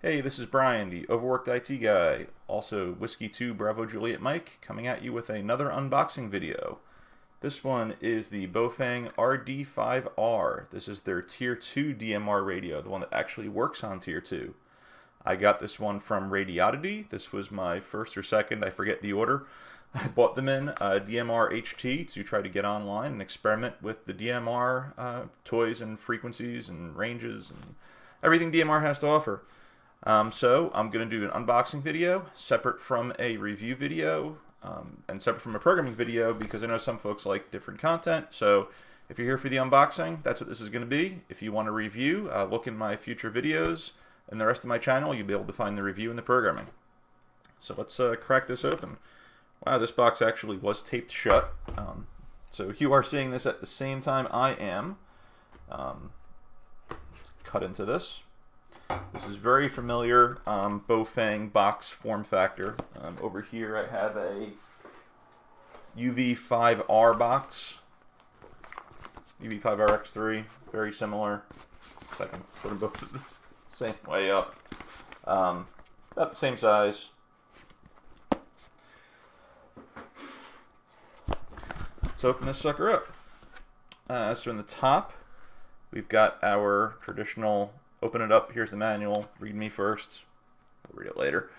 Hey, this is Brian, the overworked IT guy, also Whiskey 2 Bravo Juliet Mike, coming at you with another unboxing video. This one is the Baofeng RD-5R. This is their Tier 2 DMR radio, the one that actually works on Tier 2. I got this one from Radioddity. This was my first or second, I forget the order. I bought them in DMR HT to try to get online and experiment with the DMR toys and frequencies and ranges and everything DMR has to offer. So I'm going to do an unboxing video separate from a review video and separate from a programming video because I know some folks like different content. So if you're here for the unboxing, that's what this is going to be. If you want a review, look in my future videos and the rest of my channel. You'll be able to find the review and the programming. So let's crack this open. Wow, this box actually was taped shut. So you are seeing this at the same time I am. Let's cut into this. This is very familiar Baofeng box form factor. Over here I have a UV5R box. UV5R X3, very similar. If I can put them both the same way up. About the same size. Let's open this sucker up. So in the top, we've got our traditional open it up, here's the manual, read me first, we'll read it later.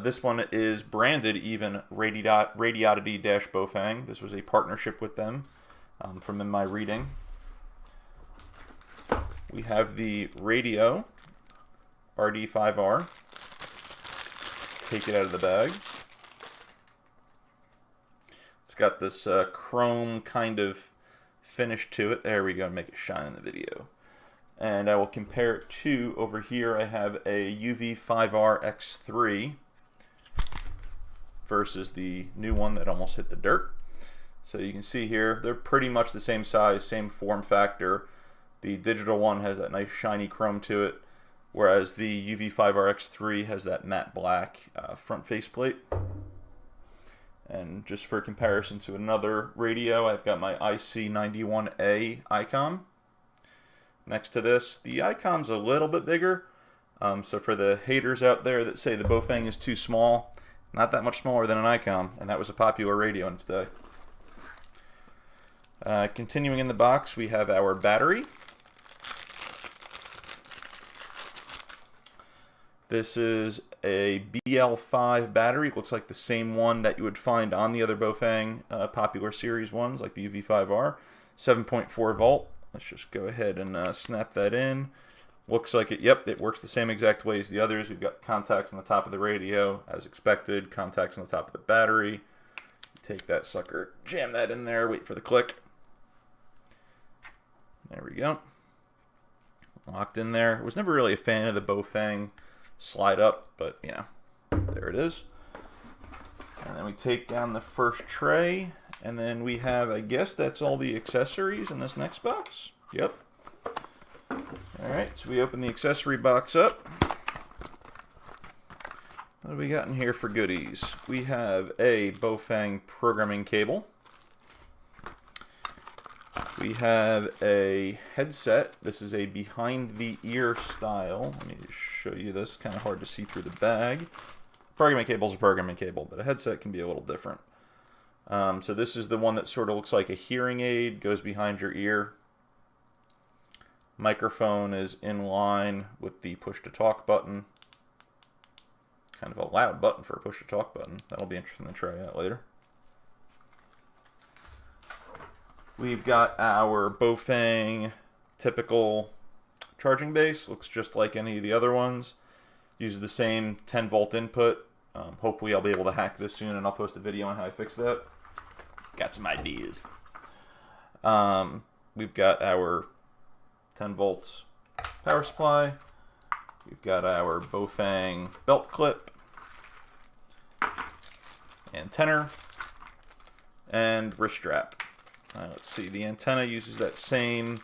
This one is branded even Radioddity Baofeng. This was a partnership with them from in my reading. We have the radio, RD-5R. Take it out of the bag. It's got this chrome kind of finish to it. There we go, make it shine in the video. And I will compare it to, over here I have a UV5R X3 versus the new one that almost hit the dirt. So you can see here, they're pretty much the same size, same form factor. The digital one has that nice shiny chrome to it, whereas the UV5R X3 has that matte black front faceplate. And just for comparison to another radio, I've got my IC91A ICOM. Next to this, the ICOM's a little bit bigger, so for the haters out there that say the Baofeng is too small, not that much smaller than an ICOM, and that was a popular radio in its day. Continuing in the box, we have our battery. This is a BL5 battery. It looks like the same one that you would find on the other Baofeng popular series ones, like the UV5R. 7.4 volt. Let's just go ahead and snap that in. Looks like it, yep, it works the same exact way as the others. We've got contacts on the top of the radio, as expected, contacts on the top of the battery. Take that sucker, jam that in there, wait for the click. There we go. Locked in there. I was never really a fan of the Baofeng slide up, but you know, there it is. And then we take down the first tray. And then we have, I guess that's all the accessories in this next box. Yep. Alright, so we open the accessory box up. What do we got in here for goodies? We have a Baofeng programming cable. We have a headset. This is a behind the ear style. Let me just show you this. Kind of hard to see through the bag. Programming cable is a programming cable, but a headset can be a little different. So this is the one that sort of looks like a hearing aid, goes behind your ear. Microphone is in line with the push-to-talk button. Kind of a loud button for a push-to-talk button. That'll be interesting to try out later. We've got our Baofeng typical charging base. Looks just like any of the other ones. Uses the same 10 volt input. Hopefully I'll be able to hack this soon and I'll post a video on how I fix that. Got some ideas. We've got our 10 volts power supply. We've got our Baofeng belt clip, antenna, and wrist strap. Let's see, the antenna uses that same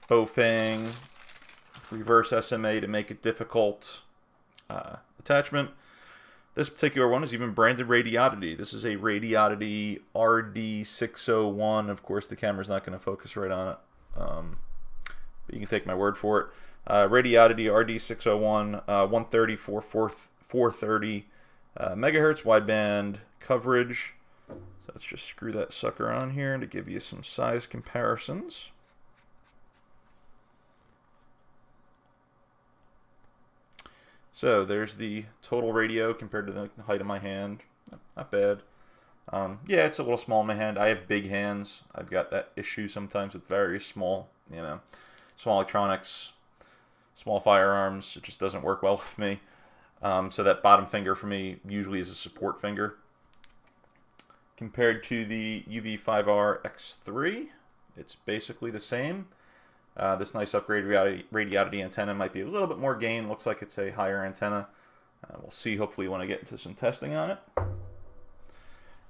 Baofeng reverse SMA to make it difficult attachment. This particular one is even branded Radioddity. This is a Radioddity RD-601. Of course, the camera's not going to focus right on it. But you can take my word for it. Radioddity RD-601, 130 430 megahertz wideband coverage. So let's just screw that sucker on here to give you some size comparisons. So there's the total radio compared to the height of my hand. Not bad. Yeah, it's a little small in my hand. I have big hands. I've got that issue sometimes with very small, small electronics, small firearms. It just doesn't work well with me. So that bottom finger for me usually is a support finger. Compared to the UV5R X3, it's basically the same. This nice upgraded Radioddity antenna might be a little bit more gain. Looks like it's a higher antenna. We'll see hopefully when I get into some testing on it.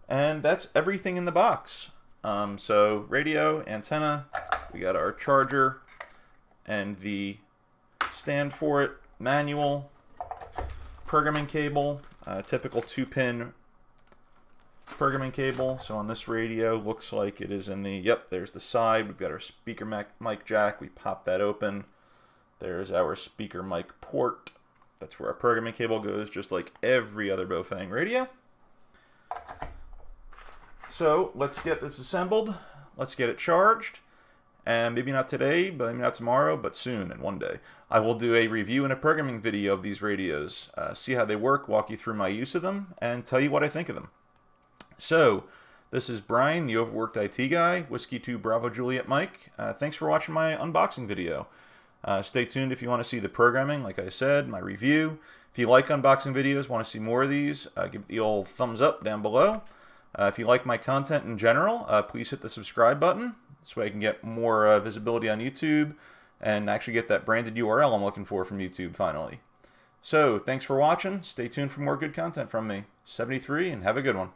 And that's everything in the box. So radio, antenna, we got our charger and the stand for it, manual, programming cable, typical 2-pin programming cable. So on this radio, looks like it is in the, yep, there's the side. We've got our speaker mic jack. We pop that open. There's our speaker mic port. That's where our programming cable goes, just like every other Baofeng radio. So let's get this assembled. Let's get it charged. And maybe not today, but maybe not tomorrow, but soon and one day. I will do a review and a programming video of these radios. See how they work, walk you through my use of them, and tell you what I think of them. So, this is Brian, the overworked IT guy, Whiskey 2 Bravo Juliet Mike. Thanks for watching my unboxing video. Stay tuned if you want to see the programming, like I said, my review. If you like unboxing videos, want to see more of these, give it the old thumbs up down below. If you like my content in general, please hit the subscribe button. This way I can get more visibility on YouTube and actually get that branded URL I'm looking for from YouTube finally. So, thanks for watching. Stay tuned for more good content from me. 73, and have a good one.